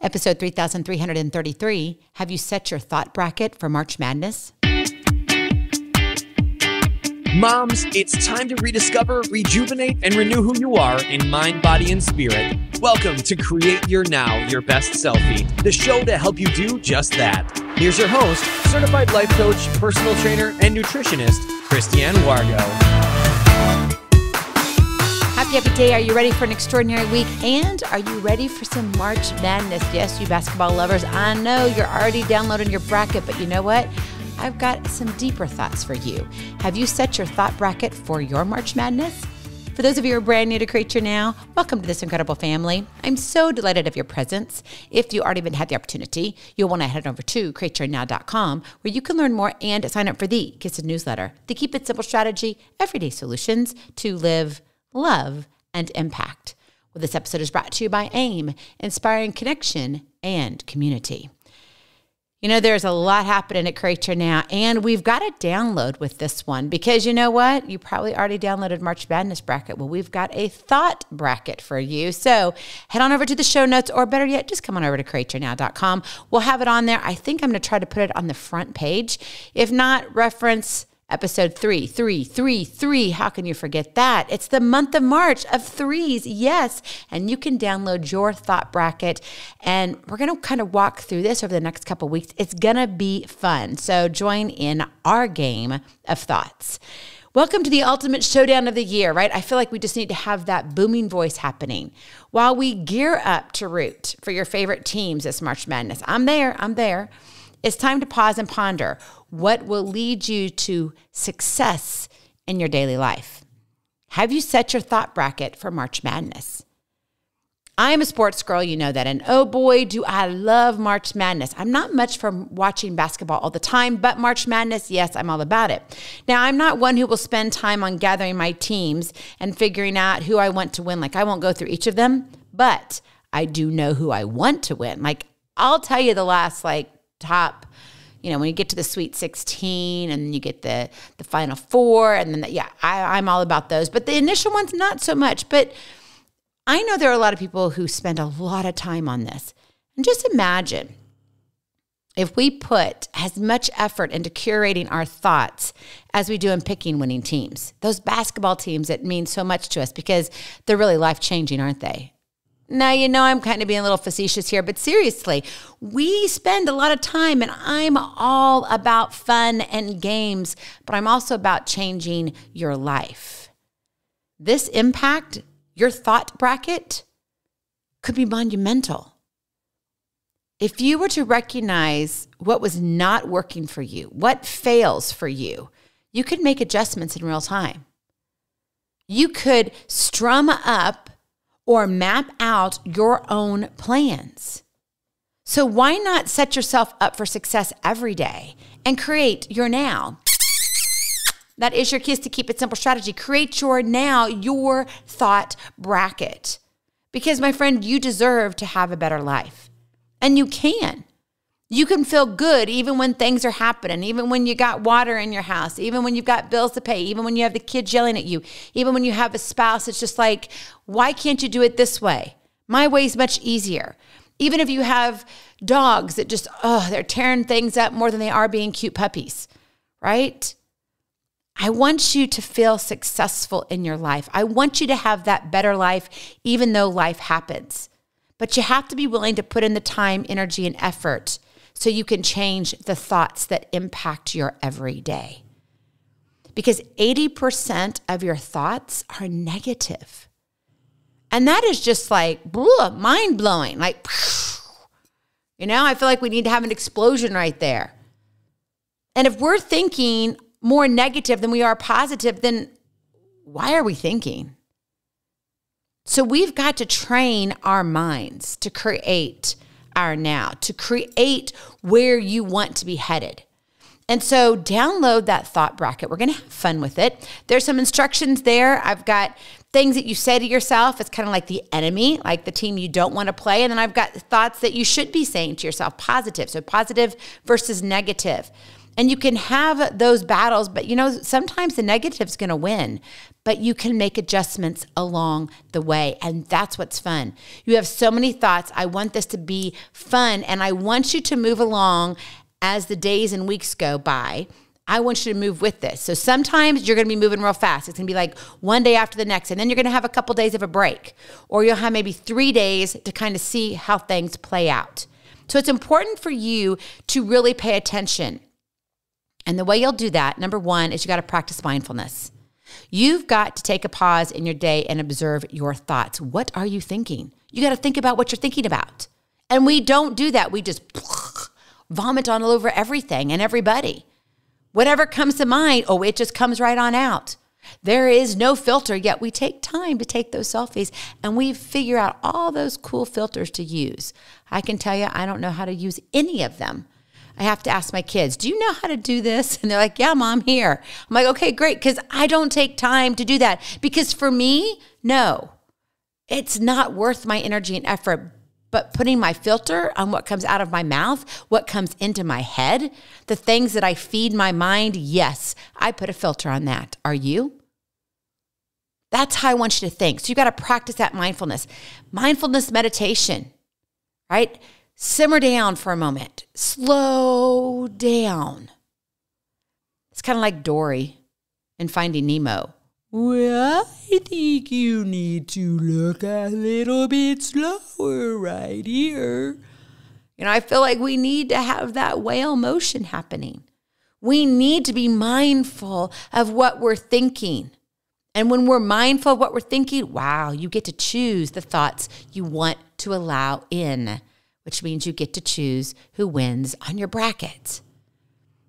Episode 3333, have you set your thought bracket for March Madness? Moms, it's time to rediscover, rejuvenate, and renew who you are in mind, body, and spirit. Welcome to Create Your Now, Your Best Selfie, the show to help you do just that. Here's your host, certified life coach, personal trainer, and nutritionist, Christiane Wargo. Happy day. Are you ready for an extraordinary week? And are you ready for some March Madness? Yes, you basketball lovers, I know you're already downloading your bracket, but you know what? I've got some deeper thoughts for you. Have you set your thought bracket for your March Madness? For those of you who are brand new to Create Your Now, welcome to this incredible family. I'm so delighted of your presence. If you already had the opportunity, you'll want to head over to createyournow.com where you can learn more and sign up for the K.I.S.S newsletter, the Keep It Simple strategy, everyday solutions to live, love, and impact. Well, this episode is brought to you by AIM, inspiring connection and community. You know, there's a lot happening at Create Your Now, and we've got a download with this one because you know what? You probably already downloaded March Madness bracket. Well, we've got a thought bracket for you. So head on over to the show notes, or better yet, just come on over to createyournow.com. We'll have it on there. I think I'm going to try to put it on the front page. If not, reference episode 3333. How can you forget that? It's the month of March of threes, yes. And you can download your thought bracket. And we're going to kind of walk through this over the next couple of weeks. It's going to be fun. So join in our game of thoughts. Welcome to the ultimate showdown of the year, right? I feel like we just need to have that booming voice happening while we gear up to root for your favorite teams this March Madness. I'm there. It's time to pause and ponder what will lead you to success in your daily life. Have you set your thought bracket for March Madness? I am a sports girl, you know that, and oh boy, do I love March Madness. I'm not much for watching basketball all the time, but March Madness, yes, I'm all about it. Now, I'm not one who will spend time on gathering my teams and figuring out who I want to win. Like, I won't go through each of them, but I do know who I want to win. Like, I'll tell you the last, top, when you get to the Sweet 16 and then you get the Final Four and then, I'm all about those. But the initial ones, not so much. But I know there are a lot of people who spend a lot of time on this. And just imagine if we put as much effort into curating our thoughts as we do in picking winning teams. Those basketball teams that mean so much to us because they're really life-changing, aren't they? Now, I'm kind of being a little facetious here, but seriously, we spend a lot of time, and I'm all about fun and games, but I'm also about changing your life. This impact, your thought bracket, could be monumental. If you were to recognize what was not working for you, what fails for you, you could make adjustments in real time. You could strum up or map out your own plans. So why not set yourself up for success every day and create your now? That is your K.I.S.S to Keep It Simple strategy. Create your now, your thought bracket. Because my friend, you deserve to have a better life. And you can. You can feel good even when things are happening, even when you got water in your house, even when you've got bills to pay, even when you have the kids yelling at you, even when you have a spouse. It's just like, why can't you do it this way? My way is much easier. Even if you have dogs that just, they're tearing things up more than they are being cute puppies, right? I want you to feel successful in your life. I want you to have that better life, even though life happens. But you have to be willing to put in the time, energy, and effort so you can change the thoughts that impact your everyday. Because 80% of your thoughts are negative. And that is just like mind-blowing. I feel like we need to have an explosion right there. And if we're thinking more negative than we are positive, then why are we thinking? So we've got to train our minds to create our now, to create where you want to be headed. And so download that thought bracket. We're going to have fun with it. There's some instructions there. I've got things that you say to yourself. It's kind of like the enemy, like the team you don't want to play. And then I've got thoughts that you should be saying to yourself, positive. So positive versus negative. And you can have those battles, but sometimes the negative's going to win, but you can make adjustments along the way. And that's what's fun. You have so many thoughts. I want this to be fun. And I want you to move along as the days and weeks go by. I want you to move with this. So sometimes you're going to be moving real fast. It's going to be like one day after the next. And then you're going to have a couple days of a break. Or you'll have maybe 3 days to kind of see how things play out. So it's important for you to really pay attention. And the way you'll do that, number one, is you got to practice mindfulness. You've got to take a pause in your day and observe your thoughts. What are you thinking? You got to think about what you're thinking about. And we don't do that. We just vomit all over everything and everybody. Whatever comes to mind, it just comes right on out. There is no filter, yet we take time to take those selfies and we figure out all those cool filters to use. I can tell you, I don't know how to use any of them. I have to ask my kids, do you know how to do this? And they're like, yeah, Mom, here. I'm like, okay, great, because I don't take time to do that. Because for me, no, it's not worth my energy and effort. But putting my filter on what comes out of my mouth, what comes into my head, the things that I feed my mind, yes, I put a filter on that. Are you? That's how I want you to think. So you got to practice that mindfulness. Mindfulness meditation, right? Simmer down for a moment. Slow down. It's kind of like Dory in Finding Nemo. Well, I think you need to look a little bit slower right here. I feel like we need to have that whale motion happening. We need to be mindful of what we're thinking. And when we're mindful of what we're thinking, wow, you get to choose the thoughts you want to allow in, which means you get to choose who wins on your bracket.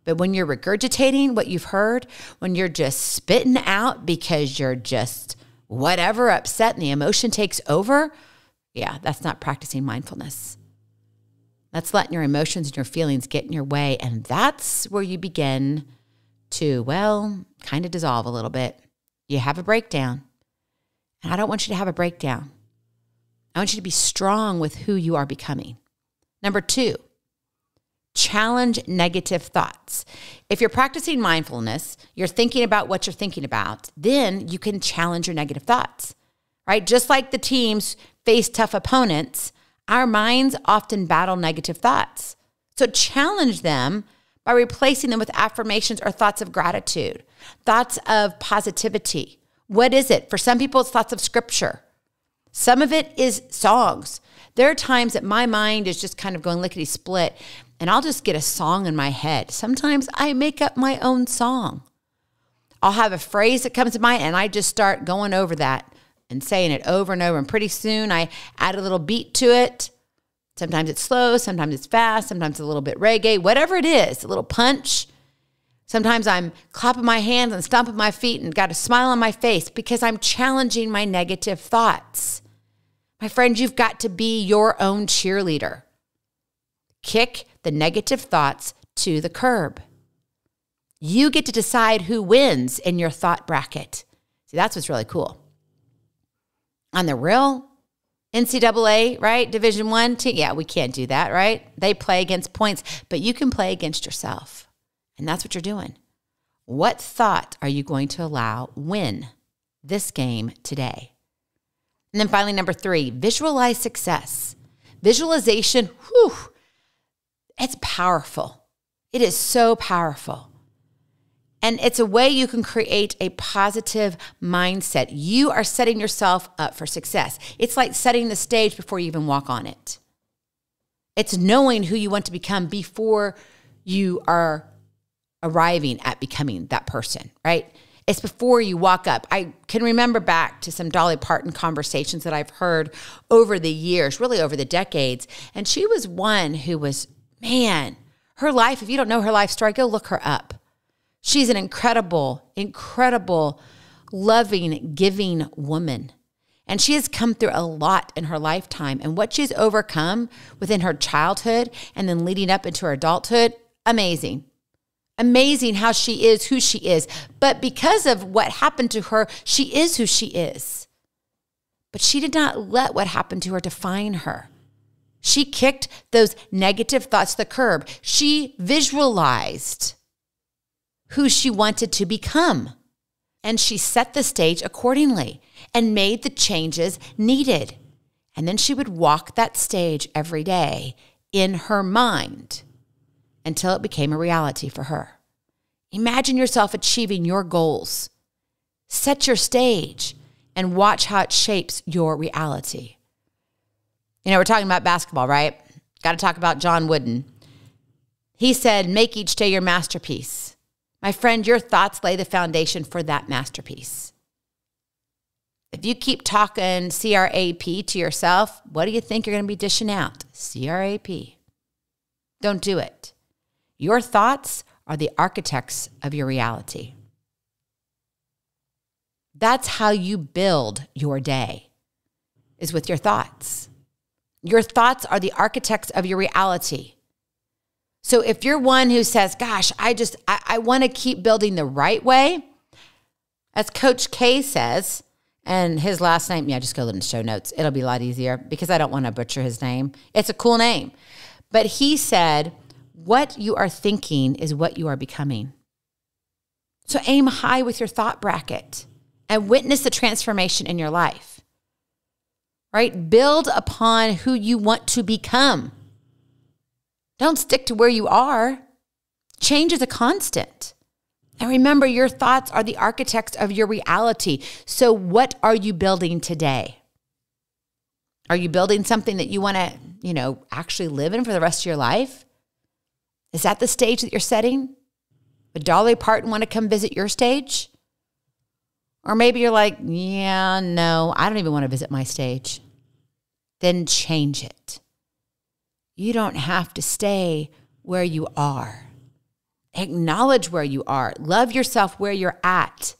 But when you're regurgitating what you've heard, when you're just spitting out because you're just whatever upset and the emotion takes over, yeah, that's not practicing mindfulness. That's letting your emotions and your feelings get in your way. And that's where you begin to, kind of dissolve a little bit. You have a breakdown. And I don't want you to have a breakdown. I want you to be strong with who you are becoming. Number 2, challenge negative thoughts. If you're practicing mindfulness, you're thinking about what you're thinking about, then you can challenge your negative thoughts, right? Just like the teams face tough opponents, our minds often battle negative thoughts. So challenge them by replacing them with affirmations or thoughts of gratitude, thoughts of positivity. What is it? For some people, it's thoughts of scripture. Some of it is songs. There are times that my mind is just kind of going lickety-split, and I'll just get a song in my head. Sometimes I make up my own song. I'll have a phrase that comes to mind, and I just start going over that and saying it over and over. And pretty soon, I add a little beat to it. Sometimes it's slow, sometimes it's fast, sometimes it's a little bit reggae, whatever it is, a little punch. Sometimes I'm clapping my hands and stomping my feet and got a smile on my face because I'm challenging my negative thoughts. My friend, you've got to be your own cheerleader. Kick the negative thoughts to the curb. You get to decide who wins in your thought bracket. See, that's what's really cool. On the real NCAA, right? Division I team, yeah, we can't do that, right? They play against points, but you can play against yourself. And that's what you're doing. What thought are you going to allow win this game today? And then finally, number 3, visualize success. Visualization, it's powerful. It is so powerful. And it's a way you can create a positive mindset. You are setting yourself up for success. It's like setting the stage before you even walk on it. It's knowing who you want to become before you are arriving at becoming that person, right? It's before you walk up. I can remember back to some Dolly Parton conversations that I've heard over the years, really over the decades. And she was one who was, her life, if you don't know her life story, go look her up. She's an incredible, incredible, loving, giving woman. And she has come through a lot in her lifetime. And what she's overcome within her childhood and then leading up into her adulthood, amazing. Amazing how she is who she is. But because of what happened to her, she is who she is. But she did not let what happened to her define her. She kicked those negative thoughts to the curb. She visualized who she wanted to become. And she set the stage accordingly and made the changes needed. And then she would walk that stage every day in her mind until it became a reality for her. Imagine yourself achieving your goals. Set your stage and watch how it shapes your reality. We're talking about basketball, right? Got to talk about John Wooden. He said, make each day your masterpiece. My friend, your thoughts lay the foundation for that masterpiece. If you keep talking CRAP to yourself, what do you think you're going to be dishing out? CRAP. Don't do it. Your thoughts are the architects of your reality. That's how you build your day, is with your thoughts. Your thoughts are the architects of your reality. So if you're one who says, gosh, I want to keep building the right way, as Coach K says, and his last name, just go look in the show notes. It'll be a lot easier because I don't want to butcher his name. It's a cool name. But he said, what you are thinking is what you are becoming. So aim high with your thought bracket and witness the transformation in your life, right? Build upon who you want to become. Don't stick to where you are. Change is a constant. And remember, your thoughts are the architects of your reality. So what are you building today? Are you building something that you want to, actually live in for the rest of your life? Is that the stage that you're setting? Would Dolly Parton want to come visit your stage? Or maybe you're like, yeah, no, I don't even want to visit my stage. Then change it. You don't have to stay where you are. Acknowledge where you are. Love yourself where you're at.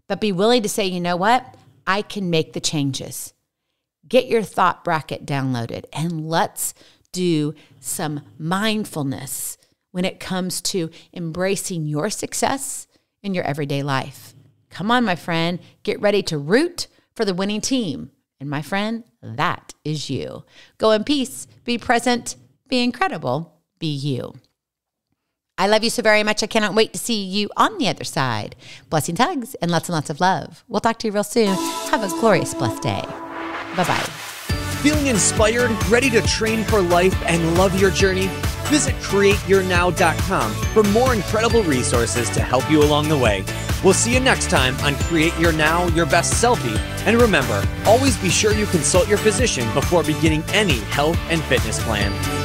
But be willing to say, you know what? I can make the changes. Get your thought bracket downloaded and let's do some mindfulness when it comes to embracing your success in your everyday life. Come on, my friend. Get ready to root for the winning team. And my friend, that is you. Go in peace. Be present. Be incredible. Be you. I love you so very much. I cannot wait to see you on the other side. Blessings, hugs, and lots of love. We'll talk to you real soon. Have a glorious, blessed day. Bye-bye. Feeling inspired, ready to train for life and love your journey? Visit createyournow.com for more incredible resources to help you along the way. We'll see you next time on Create Your Now, Your Best Selfie. And remember, always be sure you consult your physician before beginning any health and fitness plan.